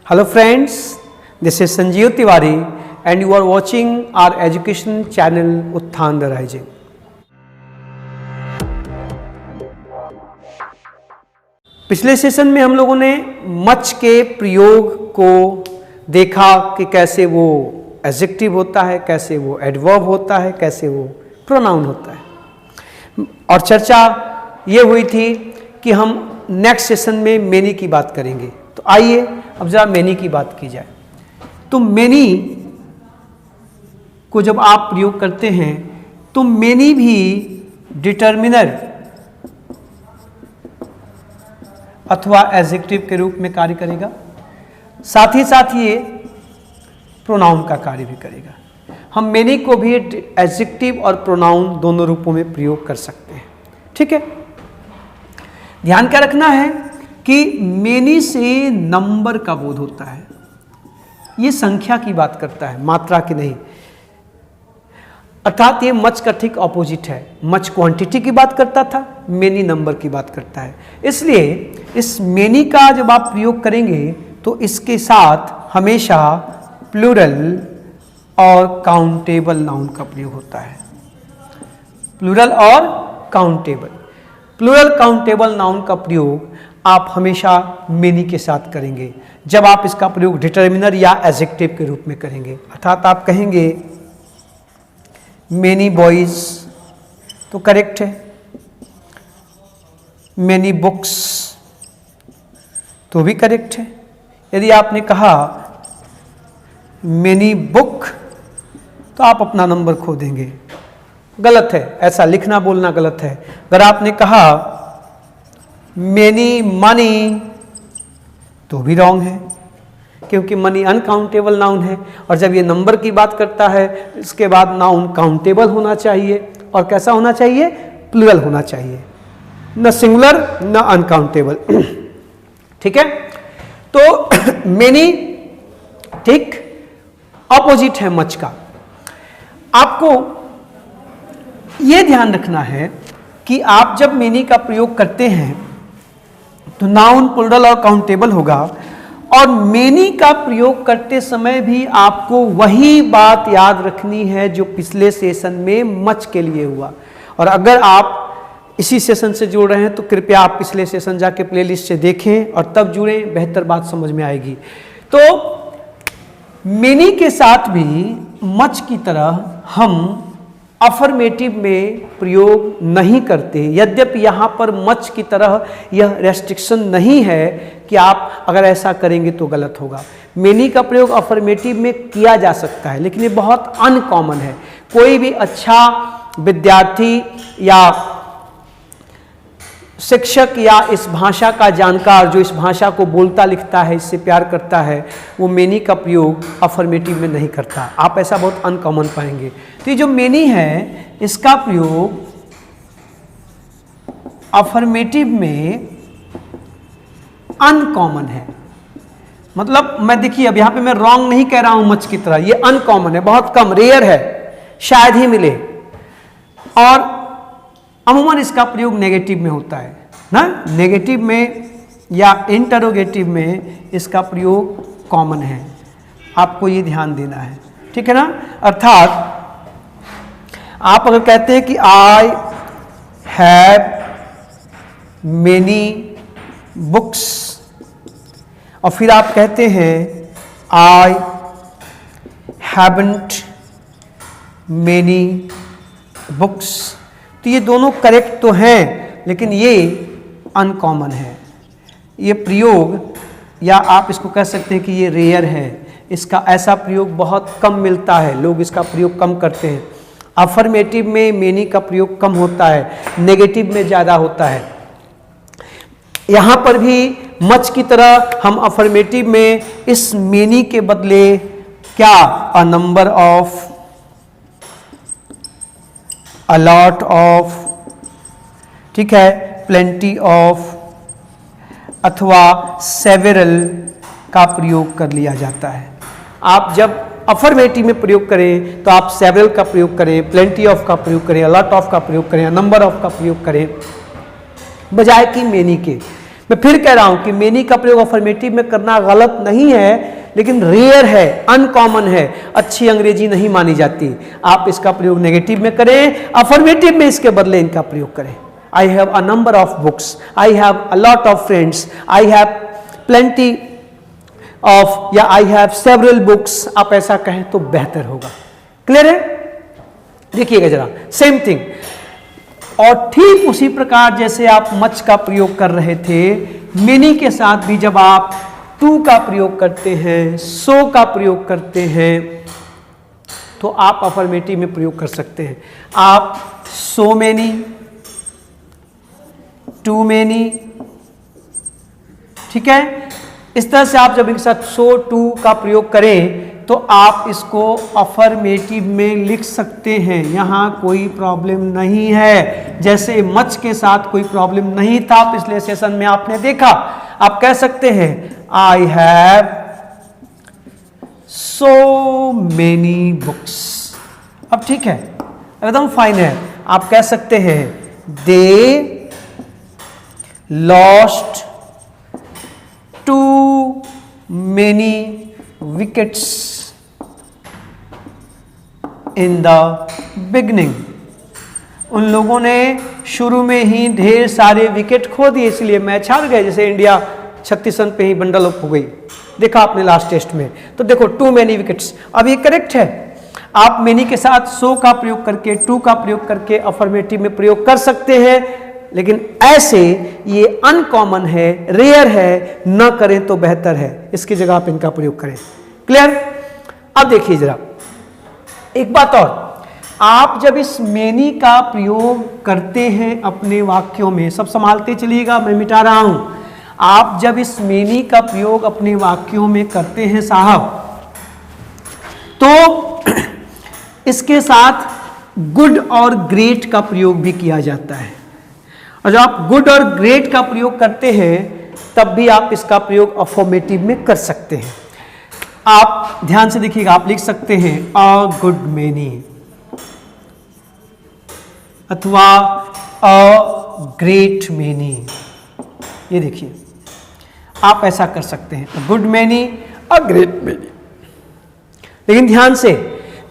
Hello friends, this is Sanjeev Tiwari and you are watching our education channel Utthaan the Rising. पिछले session में हम लोगों ने much के प्रयोग को देखा कि कैसे वो एडजेक्टिव होता है, कैसे वो एडवर्ब होता है, कैसे वो प्रोनाउन होता है, और चर्चा ये हुई थी कि हम नेक्स्ट सेशन में मेनी की बात करेंगे। तो आइए अब जरा मेनी की बात की जाए। तो मेनी को जब आप प्रयोग करते हैं तो मेनी भी डिटर्मिनर अथवा एडजेक्टिव के रूप में कार्य करेगा, साथ ही साथ ये प्रोनाउन का कार्य भी करेगा। हम मेनी को भी एडजेक्टिव और प्रोनाउन दोनों रूपों में प्रयोग कर सकते हैं। ठीक है, ध्यान क्या रखना है कि मेनी से नंबर का बोध होता है, ये संख्या की बात करता है, मात्रा की नहीं। अर्थात ये मच का ठीक ऑपोजिट है। मच क्वांटिटी की बात करता था, मेनी नंबर की बात करता है। इसलिए इस मेनी का जब आप प्रयोग करेंगे तो इसके साथ हमेशा प्लूरल और काउंटेबल नाउन का प्रयोग होता है। प्लूरल और काउंटेबल, प्लूरल काउंटेबल नाउन का प्रयोग आप हमेशा मेनी के साथ करेंगे जब आप इसका प्रयोग डिटर्मिनर या एडजेक्टिव के रूप में करेंगे। अर्थात आप कहेंगे मेनी बॉयज, तो करेक्ट है। मेनी बुक्स, तो भी करेक्ट है। यदि आपने कहा मेनी बुक, तो आप अपना नंबर खो देंगे, गलत है, ऐसा लिखना बोलना गलत है। अगर आपने कहा मेनी मनी, तो भी रॉन्ग है, क्योंकि मनी अनकाउंटेबल नाउन है, और जब ये नंबर की बात करता है इसके बाद नाउन काउंटेबल होना चाहिए, और कैसा होना चाहिए? प्लूरल होना चाहिए, न सिंगुलर न अनकाउंटेबल। ठीक है, तो मेनी ठीक ऑपोजिट है मच का। आपको ये ध्यान रखना है कि आप जब मेनी का प्रयोग करते हैं तो नाउन प्लूरल और काउंटेबल होगा, और मेनी का प्रयोग करते समय भी आपको वही बात याद रखनी है जो पिछले सेशन में मच के लिए हुआ। और अगर आप इसी सेशन से जुड़ रहे हैं तो कृपया आप पिछले सेशन जाके प्लेलिस्ट से देखें और तब जुड़ें, बेहतर बात समझ में आएगी। तो मेनी के साथ भी मच की तरह हम अफर्मेटिव में प्रयोग नहीं करते, यद्यपि यहाँ पर मच की तरह यह रेस्ट्रिक्शन नहीं है कि आप अगर ऐसा करेंगे तो गलत होगा। मेनी का प्रयोग अफर्मेटिव में किया जा सकता है, लेकिन ये बहुत अनकॉमन है। कोई भी अच्छा विद्यार्थी या शिक्षक या इस भाषा का जानकार जो इस भाषा को बोलता लिखता है, इससे प्यार करता है, वो मेनी का प्रयोग अफर्मेटिव में नहीं करता। आप ऐसा बहुत अनकॉमन पाएंगे। तो ये जो मेनी है इसका प्रयोग अफर्मेटिव में अनकॉमन है। मतलब मैं देखिए अब यहां पे मैं रॉन्ग नहीं कह रहा हूं मच की तरह, ये अनकॉमन है, बहुत कम, रेयर है, शायद ही मिले। और अमूमन इसका प्रयोग नेगेटिव में होता है ना, नेगेटिव में या इंटरोगेटिव में इसका प्रयोग कॉमन है। आपको ये ध्यान देना है, ठीक है ना। अर्थात आप अगर कहते हैं कि आई हैव मेनी बुक्स, और फिर आप कहते हैं आई हैवंट मेनी बुक्स, तो ये दोनों करेक्ट तो हैं, लेकिन ये अनकॉमन है। ये प्रयोग, या आप इसको कह सकते हैं कि ये रेयर है, इसका ऐसा प्रयोग बहुत कम मिलता है, लोग इसका प्रयोग कम करते हैं। अफर्मेटिव में मेनी का प्रयोग कम होता है, नेगेटिव में ज़्यादा होता है। यहाँ पर भी मच की तरह हम अफर्मेटिव में इस मेनी के बदले क्या, a number of, a lot of, ठीक है, प्लेंटी ऑफ अथवा सेवेरल का प्रयोग कर लिया जाता है। आप जब अफर्मेटिव में प्रयोग करें तो आप सेवरल का प्रयोग करें, प्लेंटी ऑफ का प्रयोग करें, अलॉट ऑफ का प्रयोग करें, नंबर ऑफ का प्रयोग करें, बजाय कि मेनी के। मैं फिर कह रहा हूं कि मेनी का प्रयोग अफर्मेटिव में करना गलत नहीं है, लेकिन रेयर है, अनकॉमन है, अच्छी अंग्रेजी नहीं मानी जाती। आप इसका प्रयोग नेगेटिव में करें, अफर्मेटिव में इसके बदले इनका प्रयोग करें। I have a number of books, I have a lot of friends, I have plenty of, या आई हैव सेवरल बुक्स, आप ऐसा कहें तो बेहतर होगा। क्लियर है? देखिएगा जरा, सेम थिंग। और ठीक उसी प्रकार जैसे आप मच का प्रयोग कर रहे थे, मेनी के साथ भी जब आप टू का प्रयोग करते हैं, सो का प्रयोग करते हैं, तो आप अफर्मेटिव में प्रयोग कर सकते हैं। आप सो मेनी, टू मेनी, ठीक है, इस तरह से आप जब एक साथ सो टू का प्रयोग करें तो आप इसको अफर्मेटिव में लिख सकते हैं, यहां कोई प्रॉब्लम नहीं है। जैसे मच के साथ कोई प्रॉब्लम नहीं था, पिछले सेशन में आपने देखा। आप कह सकते हैं I have so many books. अब ठीक है, एकदम फाइन है। आप कह सकते हैं they lost too many wickets in the beginning. उन लोगों ने शुरू में ही ढेर सारे विकेट खो दिए, इसलिए मैच हार गए। जैसे इंडिया 36 रन पे ही बंडल अप हो गई, देखा आपने लास्ट टेस्ट में। तो देखो टू मेनी विकेट्स, अब ये करेक्ट है। आप मेनी के साथ सो का प्रयोग करके, टू का प्रयोग करके अफर्मेटिव में प्रयोग कर सकते हैं, लेकिन ऐसे ये अनकॉमन है, रेयर है, न करें तो बेहतर है। इसकी जगह आप इनका प्रयोग करें। क्लियर? अब देखिए जरा एक बात और, आप जब इस मेनी का प्रयोग करते हैं अपने वाक्यों में, सब संभालते चलिएगा, मैं मिटा रहा हूं। आप जब इस मेनी का प्रयोग अपने वाक्यों में करते हैं साहब, तो इसके साथ गुड और ग्रेट का प्रयोग भी किया जाता है। और जब आप गुड और ग्रेट का प्रयोग करते हैं तब भी आप इसका प्रयोग अफर्मेटिव में कर सकते हैं। आप ध्यान से देखिएगा, आप लिख सकते हैं अ गुड मेनी अथवा अ ग्रेट मेनी। ये देखिए, आप ऐसा कर सकते हैं, a good many, a great many. लेकिन ध्यान से,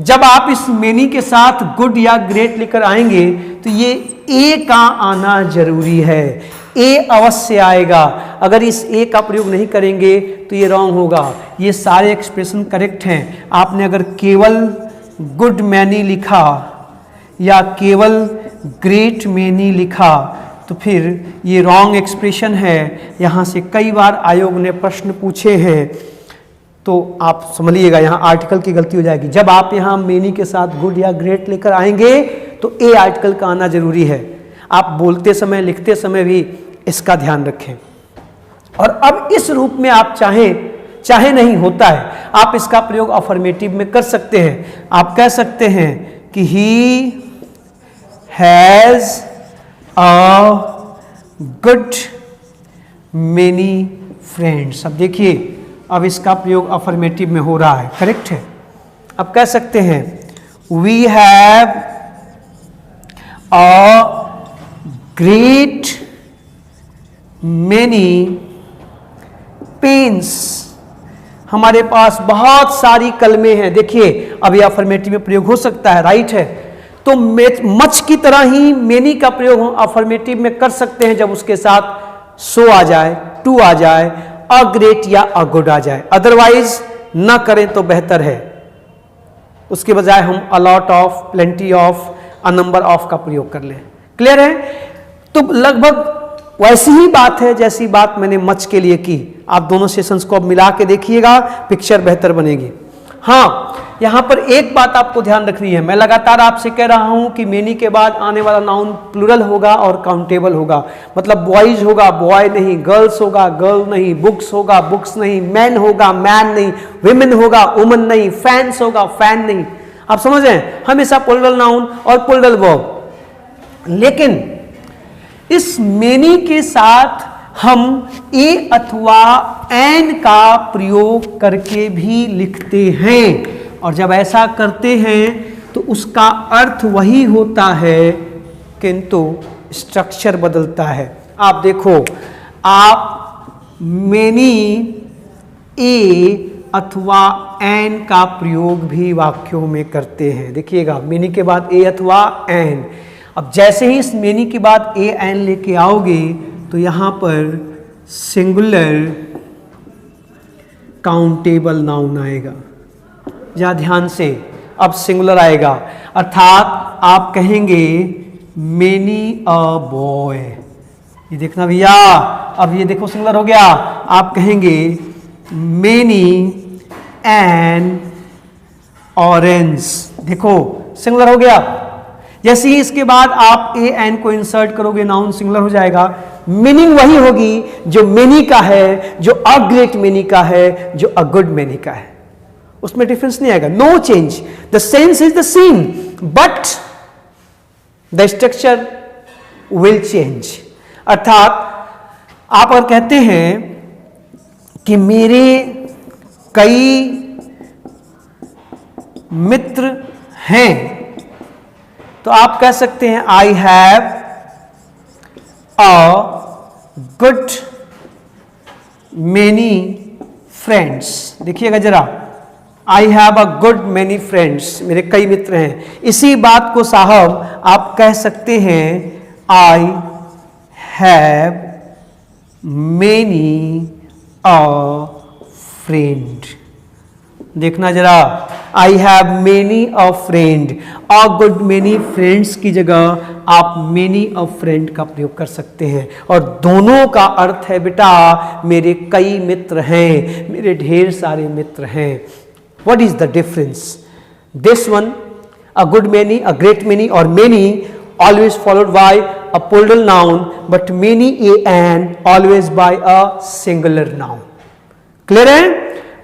जब आप इस मेनी के साथ गुड या ग्रेट लेकर आएंगे तो ये ए का आना जरूरी है। ए अवश्य आएगा। अगर इस ए का प्रयोग नहीं करेंगे तो ये रॉन्ग होगा। ये सारे एक्सप्रेशन करेक्ट हैं। आपने अगर केवल गुड मैनी लिखा या केवल ग्रेट मैनी लिखा तो फिर ये रॉन्ग एक्सप्रेशन है। यहाँ से कई बार आयोग ने प्रश्न पूछे हैं, तो आप समझिएगा यहाँ आर्टिकल की गलती हो जाएगी। जब आप यहाँ मेनी के साथ गुड या ग्रेट लेकर आएंगे तो ए आर्टिकल का आना जरूरी है। आप बोलते समय, लिखते समय भी इसका ध्यान रखें। और अब इस रूप में आप चाहे नहीं होता है, आप इसका प्रयोग अफर्मेटिव में कर सकते हैं। आप कह सकते हैं कि he has a good many friends. अब देखिए, अब इसका प्रयोग अफर्मेटिव में हो रहा है, करेक्ट है। अब कह सकते हैं we have a great many pens. हमारे पास बहुत सारी कलमें हैं। देखिए, अब ये अफर्मेटिव में प्रयोग हो सकता है, राइट है। तो मच की तरह ही मेनी का प्रयोग हम अफर्मेटिव में कर सकते हैं जब उसके साथ सो आ जाए, टू आ जाए, अ ग्रेट या अ गुड आ जाए। अदरवाइज ना करें तो बेहतर है। उसके बजाय हम a lot of, plenty of, a number of का प्रयोग कर लें। क्लियर है? तो लगभग वैसी ही बात है जैसी बात मैंने मच के लिए की। आप दोनों सेशंस को अब मिला के देखिएगा, पिक्चर बेहतर बनेगी। हाँ, यहां पर एक बात आपको ध्यान रखनी है। मैं लगातार आपसे कह रहा हूं कि मेनी के बाद आने वाला नाउन प्लूरल होगा और काउंटेबल होगा। मतलब बॉयज होगा, बॉय नहीं, गर्ल्स होगा, गर्ल नहीं, बुक्स होगा, बुक्स नहीं, मैन होगा, मैन नहीं, विमेन होगा, वुमन नहीं, फैंस होगा, फैन नहीं। आप समझ रहे हैं? हमेशा प्लूरल नाउन और प्लूरल वर्ब। लेकिन इस मेनी के साथ हम ए अथवा एन का प्रयोग करके भी लिखते हैं। और जब ऐसा करते हैं तो उसका अर्थ वही होता है, किंतु स्ट्रक्चर बदलता है। आप देखो, आप मेनी ए अथवा एन का प्रयोग भी वाक्यों में करते हैं। देखिएगा, मेनी के बाद ए अथवा एन। अब जैसे ही इस मेनी के बाद ए एन लेके आओगे तो यहां पर सिंगुलर काउंटेबल नाउन आएगा। या ध्यान से, अब सिंगुलर आएगा, अर्थात आप कहेंगे मेनी अ बॉय। ये देखना भैया, अब ये देखो सिंगुलर हो गया। आप कहेंगे मेनी एन ऑरेंज। देखो सिंगुलर हो गया। जैसे ही इसके बाद आप ए एन को इंसर्ट करोगे, नाउन सिंगुलर हो जाएगा। मीनिंग वही होगी जो मेनी का है, जो अ ग्रेट मेनी का है, जो अ गुड मेनी का है। उसमें डिफरेंस नहीं आएगा, no change, the sense is the same but the structure will change. अर्थात आप अगर कहते हैं कि मेरे कई मित्र हैं, तो आप कह सकते हैं I have a good many friends. देखिएगा जरा, I have a good many friends, मेरे कई मित्र हैं। इसी बात को साहब आप कह सकते हैं I have many a friend. देखना जरा, I have many a friend. A good many friends की जगह आप मेनी अ फ्रेंड का प्रयोग कर सकते हैं, और दोनों का अर्थ है बेटा मेरे कई मित्र हैं, मेरे ढेर सारे मित्र हैं। What is the difference? This one, a good many, a great many, और many always followed by a plural noun, but many and always by a singular noun. Clear है?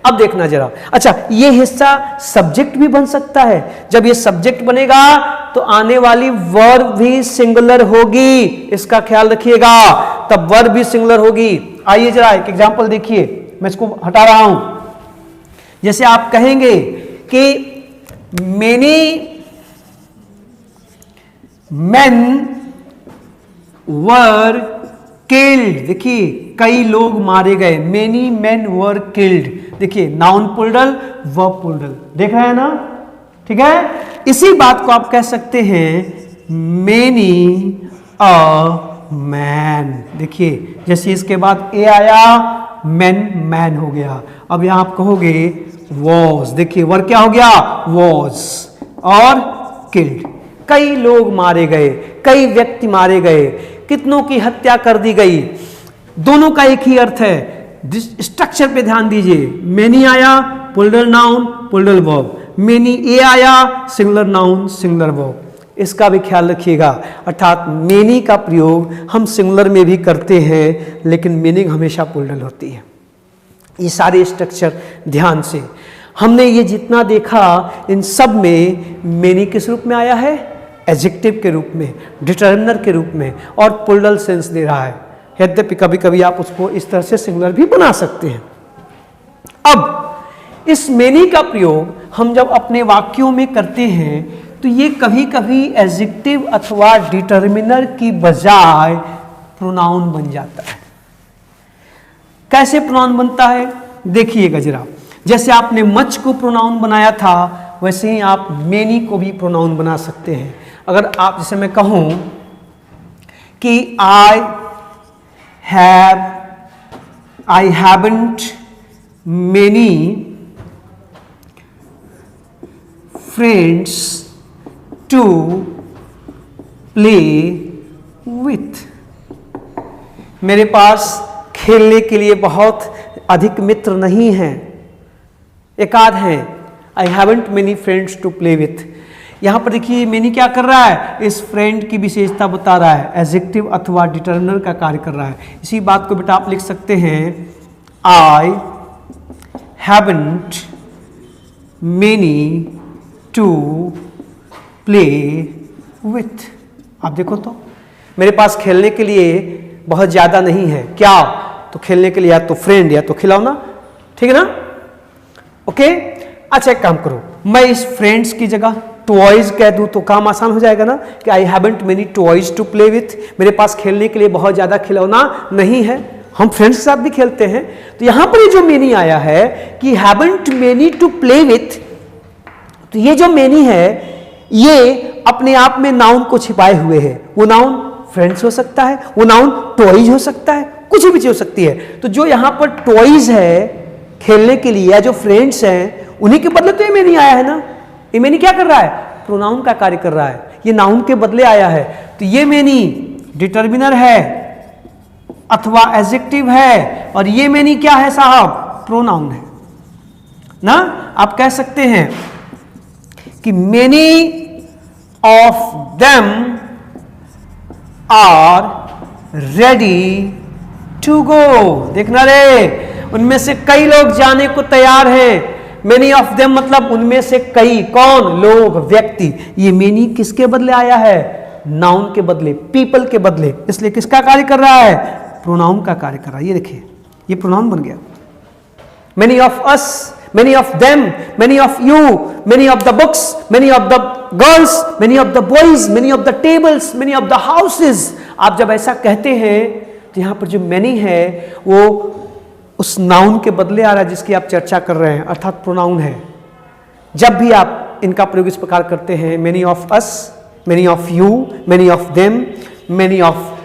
अब देखना जरा, अच्छा ये हिस्सा सब्जेक्ट भी बन सकता है। जब ये सब्जेक्ट बनेगा तो आने वाली वर्ब भी सिंगुलर होगी, इसका ख्याल रखिएगा, तब वर्ब भी सिंगुलर होगी। आइए जरा एक एग्जांपल देखिए, मैं इसको हटा रहा हूं। जैसे आप कहेंगे कि मेनी men were killed। देखिए कई लोग मारे गए, many men were killed। देखिए नाउन प्लूरल, वर्ब प्लूरल, देख रहे हैं ना? ठीक है, इसी बात को आप कह सकते हैं many a man। देखिए जैसे इसके बाद ए आया, men man हो गया। अब यहां आप कहोगे was। देखिए वर्ब क्या हो गया? was और killed। कई लोग मारे गए, कई व्यक्ति मारे गए, कितनों की हत्या कर दी गई। दोनों का एक ही अर्थ है। स्ट्रक्चर पे ध्यान दीजिए, मेनी आया plural noun plural verb, many a आया सिंगुलर नाउन सिंगुलर वर्ब, इसका भी ख्याल रखिएगा। अर्थात मेनी का प्रयोग हम सिंगुलर में भी करते हैं, लेकिन मीनिंग हमेशा प्लूरल होती है। ये सारे स्ट्रक्चर ध्यान से, हमने ये जितना देखा इन सब में मेनी किस रूप में आया है? एडजेक्टिव के रूप में, डिटरमिनर के रूप में, और प्लूरल सेंस दे रहा है। यद्यपि कभी कभी आप उसको इस तरह से सिंगुलर भी बना सकते हैं। अब इस मेनी का प्रयोग हम जब अपने वाक्यों में करते हैं तो ये कभी कभी एडजेक्टिव अथवा डिटरमिनर की बजाय प्रोनाउन बन जाता है। कैसे प्रोनाउन बनता है देखिएगा जरा। जैसे आपने मच को प्रोनाउन बनाया था, वैसे ही आप मेनी को भी प्रोनाउन बना सकते हैं। अगर आप, जैसे मैं कहूं कि I haven't many friends to play with. मेरे पास खेलने के लिए बहुत अधिक मित्र नहीं हैं, एकाध हैं। I haven't many friends to play with. यहां पर देखिए मेनी क्या कर रहा है? इस फ्रेंड की विशेषता बता रहा है, एडजेक्टिव अथवा डिटरमिनर का कार्य कर रहा है। इसी बात को बेटा आप लिख सकते हैं I haven't many to play with. आप देखो तो मेरे पास खेलने के लिए बहुत ज्यादा नहीं है, क्या? तो खेलने के लिए या तो फ्रेंड या तो खिलौना, ठीक है ना? ओके, अच्छा एक काम करो, मैं इस फ्रेंड्स की जगह टॉयज कह दूं तो काम आसान हो जाएगा ना, कि I haven't many toys to play with. मेरे पास खेलने के लिए बहुत ज्यादा खिलौना नहीं है, हम फ्रेंड्स के साथ भी खेलते हैं। तो यहां पर ये जो मेनी आया है कि haven't many to play with, तो ये जो मेनी है ये अपने आप में नाउन को छिपाए हुए है। वो नाउन फ्रेंड्स हो सकता है, वो नाउन टॉयज हो सकता है, कुछ भी चीज हो सकती है। तो जो यहां पर टॉयज है खेलने के लिए या जो फ्रेंड्स हैं उन्हीं के बदले तो ये मेनी आया है ना। ये मेनी क्या कर रहा है? प्रोनाउन का कार्य कर रहा है, ये नाउन के बदले आया है। तो ये मेनी डिटर्मिनर है अथवा एडजेक्टिव है, और ये मेनी क्या है साहब? प्रोनाउन है ना। आप कह सकते हैं कि many of them are ready to go. देखना रे, उनमें से कई लोग जाने को तैयार हैं। मेनी ऑफ देम मतलब उनमें से कई, कौन? लोग, व्यक्ति। ये मेनी किसके बदले आया है? नाउन के बदले, पीपल के बदले। इसलिए किसका कार्य कर रहा है? प्रोनाउन का कार्य कर रहा है। ये देखिए, ये प्रोनाउन बन गया। Many of us, many of them, many of you, many of the books, many of the girls, many of the boys, many of the tables, many of the houses. आप जब ऐसा कहते हैं तो यहां पर जो मेनी है वो उस नाउन के बदले आ रहा है जिसकी आप चर्चा कर रहे हैं, अर्थात प्रोनाउन है। जब भी आप इनका प्रयोग इस प्रकार करते हैं, many of us, many of you, many of them, many of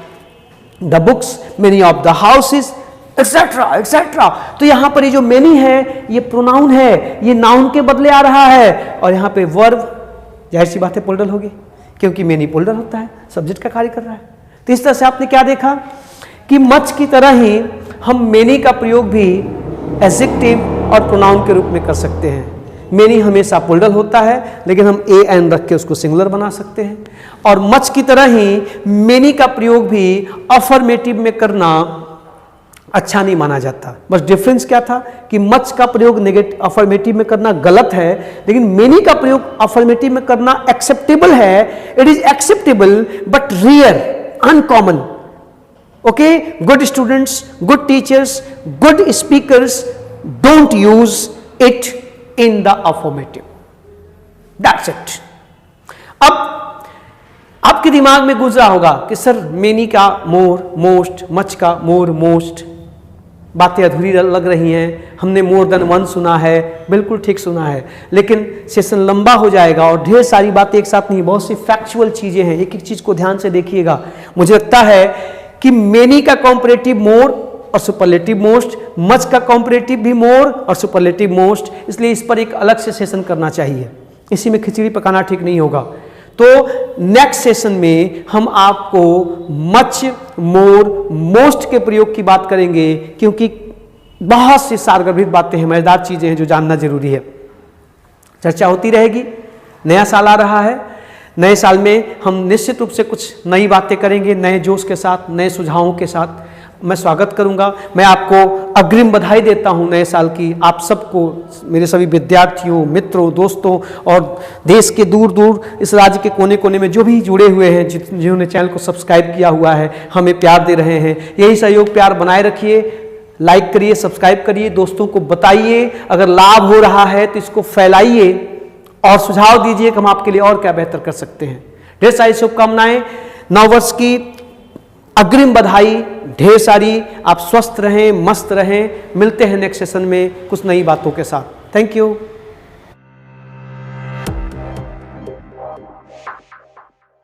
the books, many of the houses, etcetera etcetera. तो यहां पर ये जो मेनी है ये प्रोनाउन है, ये नाउन के बदले आ रहा है। और यहां पे वर्ब, जाहिर सी बात है प्लूरल होगी, क्योंकि मेनी प्लूरल होता है, सब्जेक्ट का कार्य कर रहा है। तो इस तरह से आपने क्या देखा कि मच की तरह ही हम मेनी का प्रयोग भी एडजेक्टिव और प्रोनाउन के रूप में कर सकते हैं। मेनी हमेशा प्लूरल होता है, लेकिन हम ए एन रख के उसको सिंगुलर बना सकते हैं। और मच की तरह ही मेनी का प्रयोग भी अफर्मेटिव में करना अच्छा नहीं माना जाता। बस डिफरेंस क्या था कि मच का प्रयोग नेगेटिव अफर्मेटिव में करना गलत है, लेकिन मेनी का प्रयोग अफर्मेटिव में करना एक्सेप्टेबल है। It is acceptable but rare, uncommon. Okay, good students, good teachers, good speakers don't use it in the affirmative. That's it. अब आपके दिमाग में गुजरा होगा कि सर मेनी का मोर, मोस्ट, मच का मोर, मोस्ट, बातें अधूरी लग रही हैं, हमने मोर देन वन सुना है। बिल्कुल ठीक सुना है, लेकिन सेशन लंबा हो जाएगा और ढेर सारी बातें एक साथ नहीं, बहुत सी फैक्चुअल चीजें हैं। एक एक चीज को ध्यान से देखिएगा। मुझे लगता है कि मेनी का कॉम्परेटिव मोर और सुपरलेटिव मोस्ट, मच का कॉम्परेटिव भी मोर और सुपरलेटिव मोस्ट, इसलिए इस पर एक अलग से सेशन करना चाहिए। इसी में खिचड़ी पकाना ठीक नहीं होगा। तो नेक्स्ट सेशन में हम आपको मच, मोर, मोस्ट के प्रयोग की बात करेंगे, क्योंकि बहुत सी सारगर्भित बातें हैं, मजेदार चीजें हैं जो जानना जरूरी है। चर्चा होती रहेगी। नया साल आ रहा है, नए साल में हम निश्चित रूप से कुछ नई बातें करेंगे, नए जोश के साथ, नए सुझावों के साथ। मैं स्वागत करूंगा। मैं आपको अग्रिम बधाई देता हूं नए साल की। आप सबको, मेरे सभी विद्यार्थियों, मित्रों, दोस्तों और देश के दूर दूर इस राज्य के कोने कोने में जो भी जुड़े हुए हैं, जिन्होंने चैनल को सब्सक्राइब किया हुआ है, हमें प्यार दे रहे हैं। यही सहयोग प्यार बनाए रखिए। लाइक करिए, सब्सक्राइब करिए, दोस्तों को बताइए। अगर लाभ हो रहा है तो इसको फैलाइए और सुझाव दीजिए कि हम आपके लिए और क्या बेहतर कर सकते हैं। ढेर सारी शुभकामनाएं, नववर्ष की अग्रिम बधाई ढेर सारी। आप स्वस्थ रहें, मस्त रहें। मिलते हैं नेक्स्ट सेशन में कुछ नई बातों के साथ। Thank you.